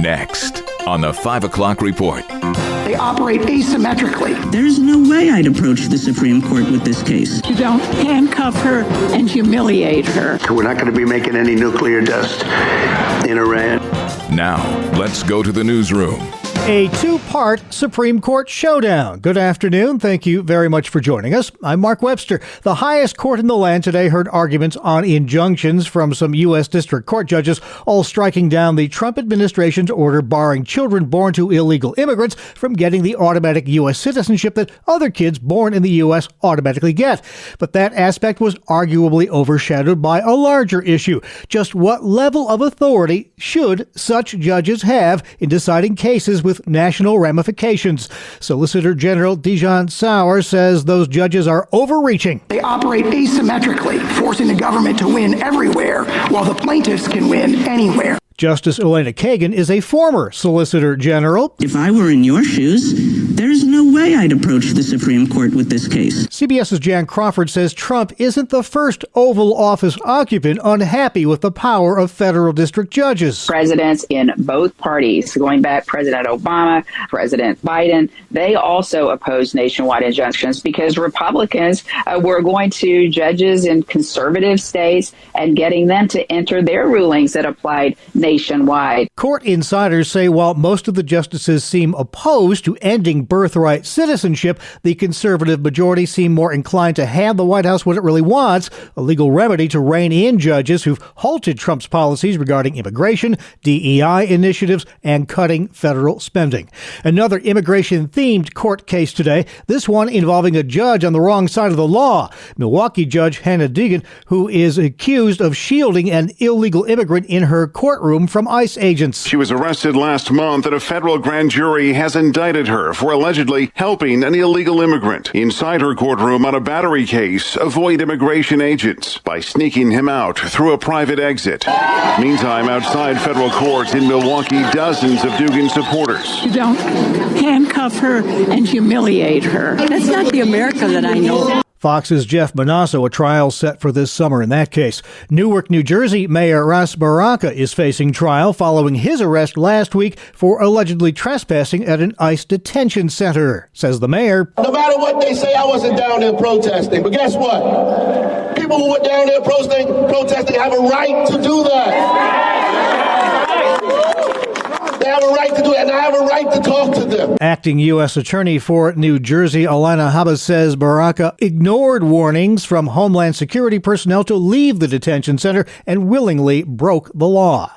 Next on the 5 o'clock report. They operate asymmetrically. There's no way I'd approach the Supreme Court with this case. You don't handcuff her and humiliate her. We're not going to be making any nuclear dust in Iran. Now, let's go to the newsroom. A two-part Supreme Court showdown. Good afternoon. Thank you very much for joining us. I'm Mark Webster. The highest court in the land today heard arguments on injunctions from some U.S. District Court judges, all striking down the Trump administration's order barring children born to illegal immigrants from getting the automatic U.S. citizenship that other kids born in the U.S. automatically get. But that aspect was arguably overshadowed by a larger issue. Just what level of authority should such judges have in deciding cases with national ramifications? Solicitor General Dijon Sauer says those judges are overreaching. They operate asymmetrically, forcing the government to win everywhere, while the plaintiffs can win anywhere. Justice Elena Kagan is a former Solicitor General. If I were in your shoes, there's no way I'd approach the Supreme Court with this case. CBS's Jan Crawford says Trump isn't the first Oval Office occupant unhappy with the power of federal district judges. Presidents in both parties, going back President Obama, President Biden, they also opposed nationwide injunctions because Republicans were going to judges in conservative states and getting them to enter their rulings that applied nationwide. Court insiders say while most of the justices seem opposed to ending birthright citizenship, the conservative majority seem more inclined to hand the White House what it really wants, a legal remedy to rein in judges who've halted Trump's policies regarding immigration, DEI initiatives, and cutting federal spending. Another immigration-themed court case today, this one involving a judge on the wrong side of the law. Milwaukee Judge Hannah Deegan, who is accused of shielding an illegal immigrant in her courtroom from ICE agents. She was arrested last month and a federal grand jury has indicted her for allegedly helping an illegal immigrant inside her courtroom on a battery case avoid immigration agents by sneaking him out through a private exit. Meantime, outside federal court in Milwaukee, dozens of Dugan supporters. You don't handcuff her and humiliate her. That's not the America that I know. Fox's Jeff Manasso, a trial set for this summer in that case. Newark, New Jersey Mayor Ras Baraka is facing trial following his arrest last week for allegedly trespassing at an ICE detention center, says the mayor. No matter what they say, I wasn't down there protesting. But guess what? People who were down there protesting have a right to do that. They have a right to do it, and I have a right to talk to them. Acting U.S. Attorney for New Jersey, Alana Habas, says Baraka ignored warnings from Homeland Security personnel to leave the detention center and willingly broke the law.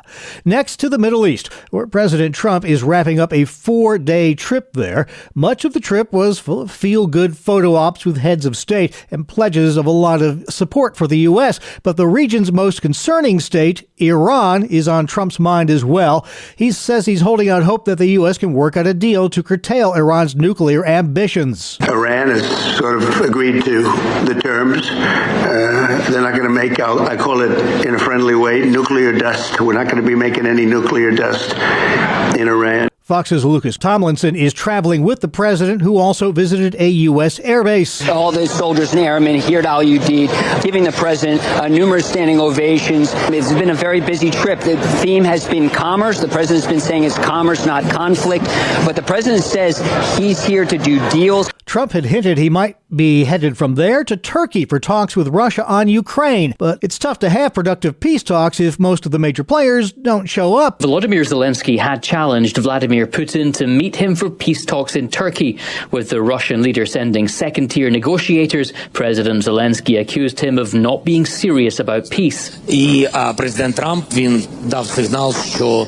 Next to the Middle East, where President Trump is wrapping up a 4-day trip there. Much of the trip was full of feel-good photo ops with heads of state and pledges of a lot of support for the U.S. But the region's most concerning state, Iran, is on Trump's mind as well. He says he's holding out hope that the U.S. can work out a deal to curtail Iran's nuclear ambitions. Iran has sort of agreed to the terms. They're not going to make, I call it in a friendly way, nuclear dust. We're not going to be making any nuclear dust in Iran. Fox's Lucas Tomlinson is traveling with the president, who also visited a U.S. airbase. All the soldiers and airmen here at Al Udeid giving the president numerous standing ovations. It's been a very busy trip. The theme has been commerce. The president's been saying it's commerce, not conflict. But the president says he's here to do deals. Trump had hinted he might be headed from there to Turkey for talks with Russia on Ukraine. But it's tough to have productive peace talks if most of the major players don't show up. Volodymyr Zelensky had challenged Vladimir Putin to meet him for peace talks in Turkey. With the Russian leader sending second-tier negotiators, President Zelensky accused him of not being serious about peace. The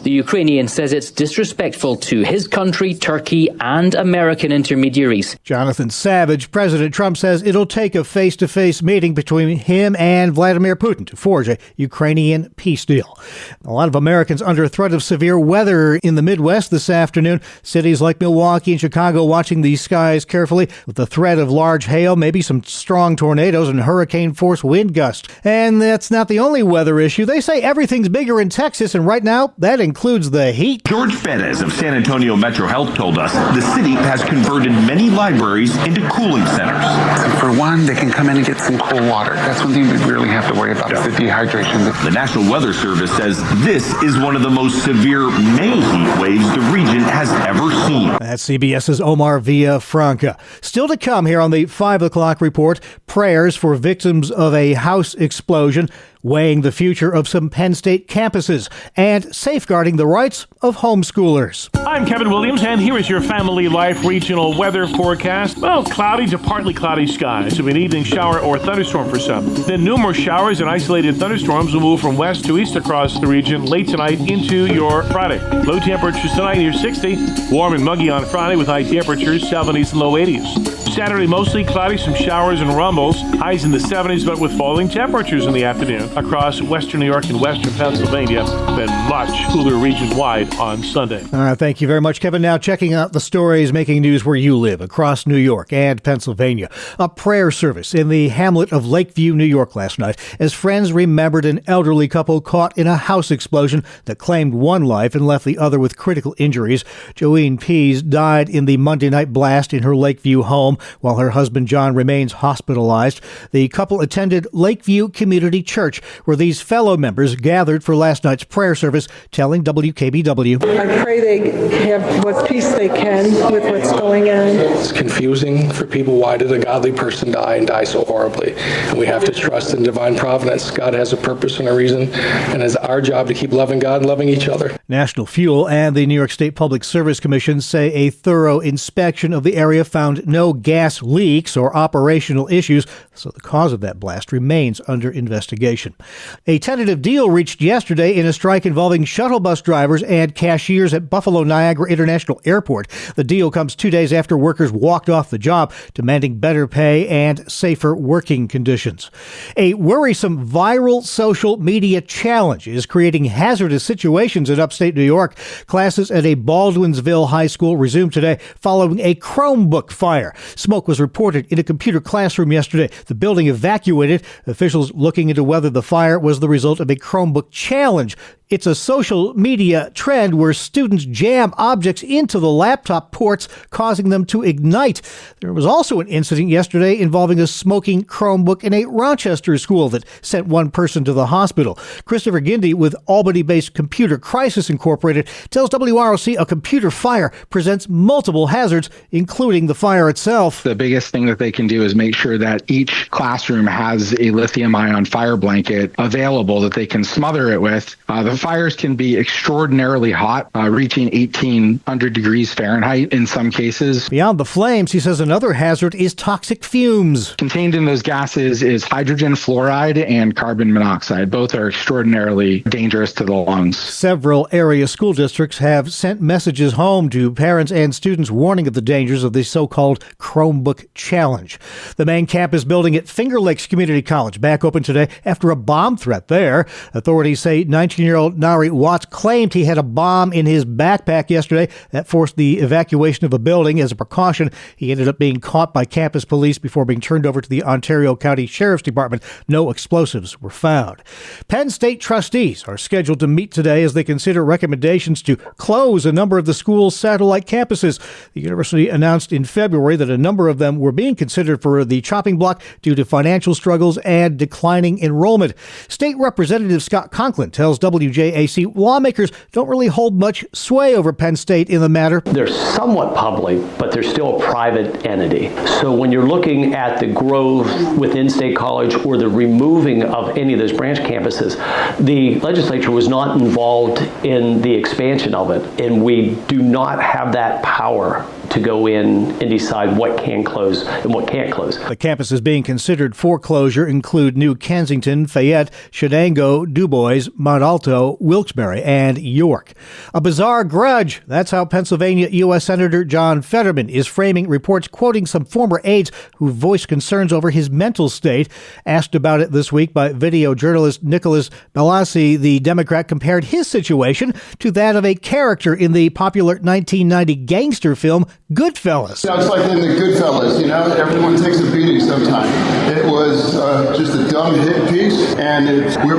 Ukrainian says it's disrespectful to his country, Turkey, and American intermediaries. Jonathan Savage, President Trump says it'll take a face-to-face meeting between him and Vladimir Putin to forge a Ukrainian peace deal. A lot of Americans under threat of severe weather in the Midwest this afternoon. Cities like Milwaukee and Chicago watching these skies carefully with the threat of large hail, maybe some strong tornadoes and hurricane-force wind gusts. And that's not the only weather issue. They say everything's bigger in Texas, and right now, that includes the heat. George Fedez of San Antonio Metro Health told us the city has converted many libraries into cooling centers. And for one, they can come in and get some cold water. That's one thing we really have to worry about is the dehydration. The National Weather Service says this is one of the most severe May heat waves the region has ever seen. That's CBS's Omar Villafranca. Still to come here on the 5 o'clock report, prayers for victims of a house explosion, weighing the future of some Penn State campuses, and safeguarding the rights of homeschoolers. I'm Kevin Williams, and here is your Family Life regional weather forecast. Well, cloudy to partly cloudy skies with an evening shower or thunderstorm for some. Then numerous showers and isolated thunderstorms will move from west to east across the region late tonight into your Friday. Low temperatures tonight near 60. Warm and muggy on Friday with high temperatures 70s and low 80s. Saturday mostly cloudy, some showers and rumbles. Highs in the 70s, but with falling temperatures in the afternoon across western New York and western Pennsylvania. Then much cooler region-wide on Sunday. All right, thank you very much, Kevin. Now checking out the stories making news where you live across New York and Pennsylvania. A prayer service in the hamlet of Lakeview, New York last night as friends remembered an elderly couple caught in a house explosion that claimed one life and left the other with critical injuries. Joanne Pease died in the Monday night blast in her Lakeview home while her husband John remains hospitalized. The couple attended Lakeview Community Church, where these fellow members gathered for last night's prayer service, telling WKBW. I pray they have what peace they can with what's going on. It's confusing for people. Why did a godly person die and die so horribly? And we have to trust in divine providence. God has a purpose and a reason, and it's our job to keep loving God and loving each other. National Fuel and the New York State Public Service Commission say a thorough inspection of the area found no gas leaks or operational issues, so the cause of that blast remains under investigation. A tentative deal reached yesterday in a strike involving shuttle bus drivers and cashiers at Buffalo Niagara International Airport. The deal comes 2 days after workers walked off the job, demanding better pay and safer working conditions. A worrisome viral social media challenge is creating hazardous situations in upstate New York. Classes at a Baldwinsville high school resumed today following a Chromebook fire. Smoke was reported in a computer classroom yesterday. The building evacuated. Officials looking into whether the fire was the result of a Chromebook challenge. It's a social media trend where students jam objects into the laptop ports, causing them to ignite. There was also an incident yesterday involving a smoking Chromebook in a Rochester school that sent one person to the hospital. Christopher Gindy with Albany-based Computer Crisis Incorporated tells WROC a computer fire presents multiple hazards, including the fire itself. The biggest thing that they can do is make sure that each classroom has a lithium-ion fire blanket available that they can smother it with. The fires can be extraordinarily hot, reaching 1,800 degrees Fahrenheit in some cases. Beyond the flames, he says another hazard is toxic fumes. Contained in those gases is hydrogen fluoride and carbon monoxide. Both are extraordinarily dangerous to the lungs. Several area school districts have sent messages home to parents and students warning of the dangers of the so-called Chromebook challenge. The main campus building at Finger Lakes Community College back open today after a bomb threat there. Authorities say 19-year-old Nari Watts claimed he had a bomb in his backpack yesterday. That forced the evacuation of a building. As a precaution, he ended up being caught by campus police before being turned over to the Ontario County Sheriff's Department. No explosives were found. Penn State trustees are scheduled to meet today as they consider recommendations to close a number of the school's satellite campuses. The university announced in February that a number of them were being considered for the chopping block due to financial struggles and declining enrollment. State Representative Scott Conklin tells WJAC lawmakers don't really hold much sway over Penn State in the matter. They're somewhat public, but they're still a private entity. So when you're looking at the growth within State College or the removing of any of those branch campuses, the legislature was not involved in the expansion of it, and we do not have that power to go in and decide what can close and what can't close. The campuses being considered for closure include New Kensington, Fayette, Shenango, DuBois, Mont Alto, Wilkes-Barre, and York. A bizarre grudge. That's how Pennsylvania U.S. Senator John Fetterman is framing reports quoting some former aides who voiced concerns over his mental state. Asked about it this week by video journalist Nicholas Balassi, the Democrat compared his situation to that of a character in the popular 1990 gangster film Goodfellas. Sounds like in the Goodfellas, you know, everyone takes a beating sometime. It was just a dumb hit piece, and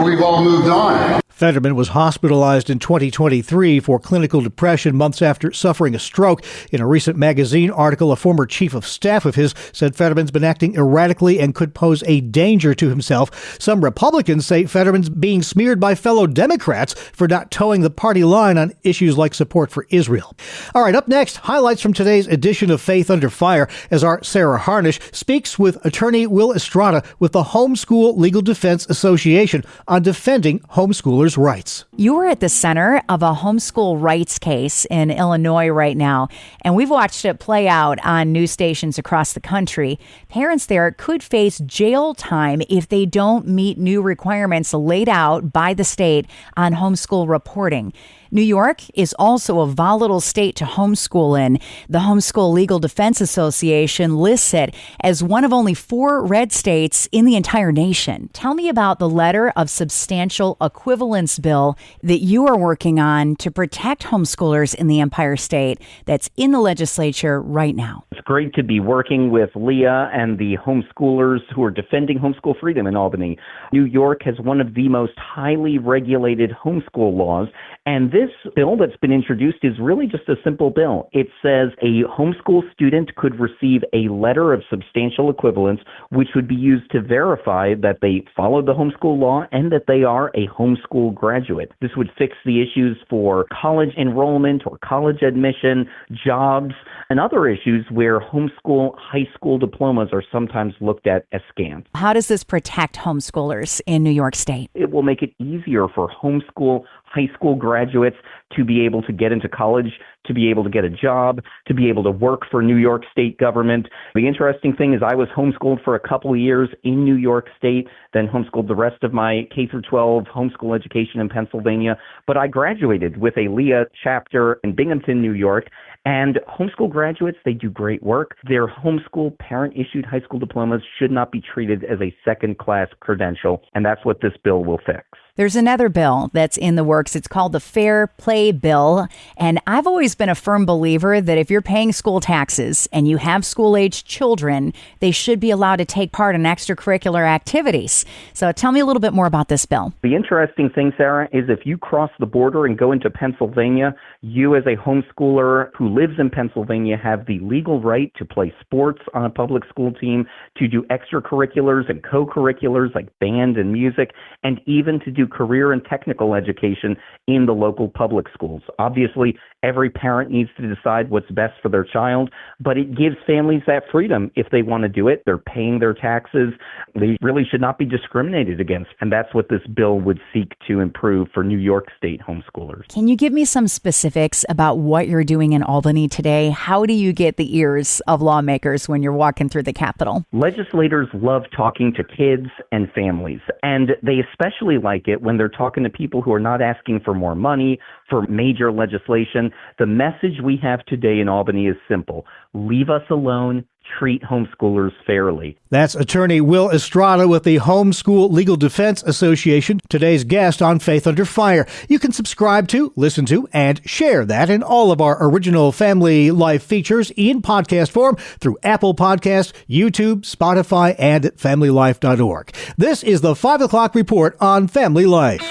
we've all moved on. Fetterman was hospitalized in 2023 for clinical depression months after suffering a stroke. In a recent magazine article, a former chief of staff of his said Fetterman's been acting erratically and could pose a danger to himself. Some Republicans say Fetterman's being smeared by fellow Democrats for not towing the party line on issues like support for Israel. All right, up next, highlights from today's edition of Faith Under Fire as our Sarah Harnish speaks with attorney Will Estrada with the Homeschool Legal Defense Association on defending homeschoolers' rights. You are at the center of a homeschool rights case in Illinois right now, and we've watched it play out on news stations across the country. Parents there could face jail time if they don't meet new requirements laid out by the state on homeschool reporting. New York is also a volatile state to homeschool in. The Homeschool Legal Defense Association lists it as one of only 4 red states in the entire nation. Tell me about the letter of substantial equivalence bill that you are working on to protect homeschoolers in the Empire State that's in the legislature right now. It's great to be working with Leah and the homeschoolers who are defending homeschool freedom in Albany. New York has one of the most highly regulated homeschool laws, and this bill that's been introduced is really just a simple bill. It says a homeschool student could receive a letter of substantial equivalence, which would be used to verify that they followed the homeschool law and that they are a homeschool graduate. This would fix the issues for college enrollment or college admission, jobs, and other issues where homeschool high school diplomas are sometimes looked at as scant. How does this protect homeschoolers in New York State? It will make it easier for homeschool high school graduates to be able to get into college, to be able to get a job, to be able to work for New York State government. The interesting thing is I was homeschooled for a couple of years in New York State, then homeschooled the rest of my K-12 homeschool education in Pennsylvania. But I graduated with a Leah chapter in Binghamton, New York. And homeschool graduates, they do great work. Their homeschool parent-issued high school diplomas should not be treated as a second-class credential, and that's what this bill will fix. There's another bill that's in the works. It's called the Fair Play Bill. And I've always been a firm believer that if you're paying school taxes and you have school-aged children, they should be allowed to take part in extracurricular activities. So tell me a little bit more about this bill. The interesting thing, Sarah, is if you cross the border and go into Pennsylvania, you as a homeschooler who lives in Pennsylvania have the legal right to play sports on a public school team, to do extracurriculars and co-curriculars like band and music, and even to do career and technical education in the local public schools. Obviously, every parent needs to decide what's best for their child, but it gives families that freedom if they want to do it. They're paying their taxes. They really should not be discriminated against, and that's what this bill would seek to improve for New York State homeschoolers. Can you give me some specifics about what you're doing in Albany today? How do you get the ears of lawmakers when you're walking through the Capitol? Legislators love talking to kids and families, and they especially like it when they're talking to people who are not asking for more money, for major legislation. The message we have today in Albany is simple. Leave us alone. Treat homeschoolers fairly. That's attorney Will Estrada with the Homeschool Legal Defense Association, today's guest on Faith Under Fire. You can subscribe to, listen to, and share that in all of our original Family Life features in podcast form through Apple Podcasts, YouTube, Spotify, and at FamilyLife.org. This is the 5 o'clock report on Family Life.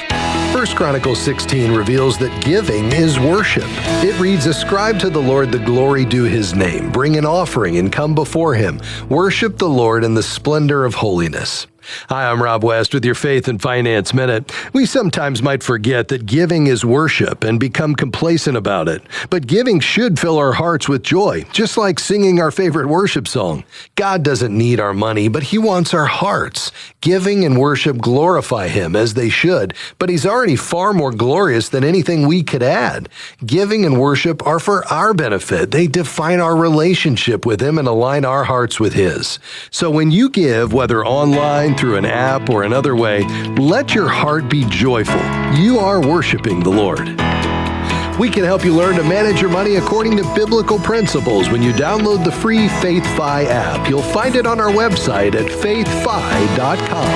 1 Chronicles 16 reveals that giving is worship. It reads, "Ascribe to the Lord the glory due his name. Bring an offering and come before him. Worship the Lord in the splendor of holiness." Hi, I'm Rob West with your Faith and Finance Minute. We sometimes might forget that giving is worship and become complacent about it. But giving should fill our hearts with joy, just like singing our favorite worship song. God doesn't need our money, but he wants our hearts. Giving and worship glorify him as they should, but he's already far more glorious than anything we could add. Giving and worship are for our benefit. They define our relationship with him and align our hearts with his. So when you give, whether online, through an app, or another way, let your heart be joyful. You are worshiping the Lord. We can help you learn to manage your money according to biblical principles when you download the free FaithFi app. You'll find it on our website at faithfi.com.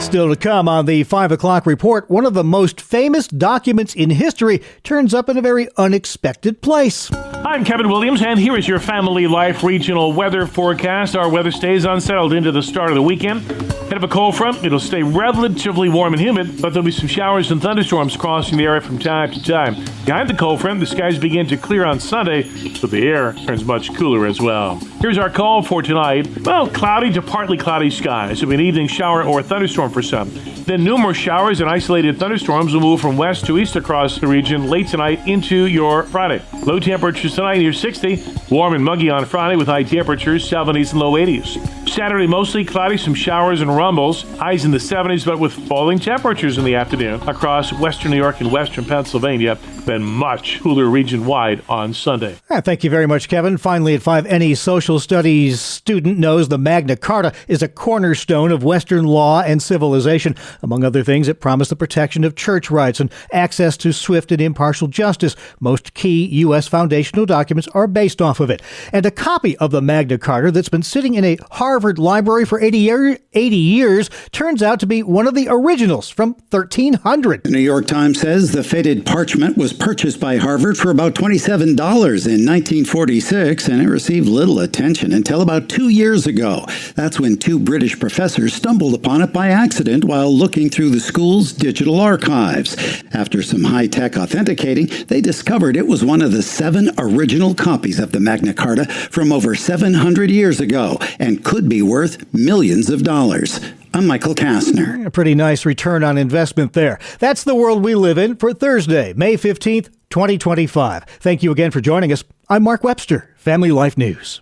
Still to come on the 5 o'clock report, one of the most famous documents in history turns up in a very unexpected place. I'm Kevin Williams, and here is your Family Life regional weather forecast. Our weather stays unsettled into the start of the weekend. Head of a cold front, it'll stay relatively warm and humid, but there'll be some showers and thunderstorms crossing the area from time to time. Behind the cold front, the skies begin to clear on Sunday, but the air turns much cooler as well. Here's our call for tonight. Well, cloudy to partly cloudy skies. There'll be an evening shower or thunderstorm for some. Then numerous showers and isolated thunderstorms will move from west to east across the region late tonight into your Friday. Low temperatures tonight near 60. Warm and muggy on Friday with high temperatures 70s and low 80s. Saturday mostly cloudy, some showers and rumbles. Highs in the 70s, but with falling temperatures in the afternoon across western New York and western Pennsylvania. Then much cooler region-wide on Sunday. Thank you very much, Kevin. Finally, at 5, any social studies student knows the Magna Carta is a cornerstone of Western law and civilization. Among other things, it promised the protection of church rights and access to swift and impartial justice. Most key U.S. foundational documents are based off of it. And a copy of the Magna Carta that's been sitting in a Harvard library for 80 years turns out to be one of the originals from 1300. The New York Times says the faded parchment was purchased by Harvard for about $27 in 1946, and it received little attention until about 2 years ago. That's when 2 British professors stumbled upon it by accident while looking through the school's digital archives. After some high-tech authenticating, they discovered it was one of the 7 original copies of the Magna Carta from over 700 years ago and could be worth millions of dollars. I'm Michael Kastner. A pretty nice return on investment there. That's the world we live in for Thursday, May 15th, 2025. Thank you again for joining us. I'm Mark Webster, Family Life News.